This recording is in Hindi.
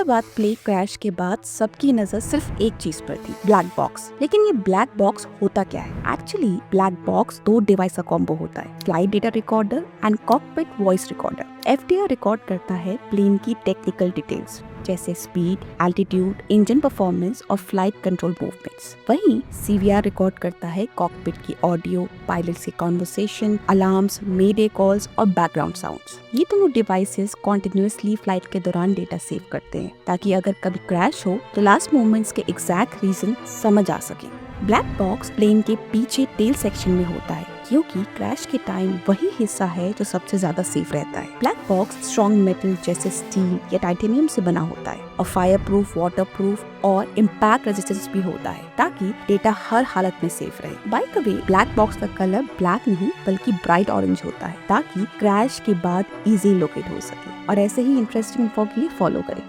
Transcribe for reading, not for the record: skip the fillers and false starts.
अहमदाबाद प्लेन क्रैश के बाद सबकी नजर सिर्फ एक चीज पर थी, ब्लैक बॉक्स। लेकिन ये ब्लैक बॉक्स होता क्या है? एक्चुअली ब्लैक बॉक्स दो डिवाइस का कॉम्बो होता है, flight data recorder and cockpit voice recorder. FDR record करता है प्लेन की टेक्निकल डिटेल्स जैसे स्पीड, एल्टीट्यूड, इंजन परफॉर्मेंस और फ्लाइट कंट्रोल मूवमेंट्स। वहीं सीवीआर रिकॉर्ड करता है कॉकपिट की ऑडियो, पायलट से कॉन्वर्सेशन, अलार्म्स, मेडे कॉल्स और बैकग्राउंड साउंड्स। ये दोनों डिवाइसेस कॉन्टिन्यूअसली फ्लाइट के दौरान डेटा सेव करते हैं ताकि अगर कभी क्रैश हो तो लास्ट मोमेंट्स के एग्जैक्ट रीजन समझ आ सके। ब्लैक बॉक्स प्लेन के पीछे टेल सेक्शन में होता है क्योंकि क्रैश के टाइम वही हिस्सा है जो सबसे ज्यादा सेफ रहता है। ब्लैक बॉक्स स्ट्रॉन्ग मेटल जैसे स्टील या टाइटेनियम से बना होता है और फायरप्रूफ, वाटरप्रूफ और इम्पैक्ट रेजिस्टेंस भी होता है ताकि डेटा हर हालत में सेफ रहे। By the way, black box का कलर ब्लैक नहीं बल्कि ब्राइट ऑरेंज होता है ताकि क्रैश के बाद इजी लोकेट हो सके। और ऐसे ही इंटरेस्टिंग इन्फो के लिए फॉलो करें।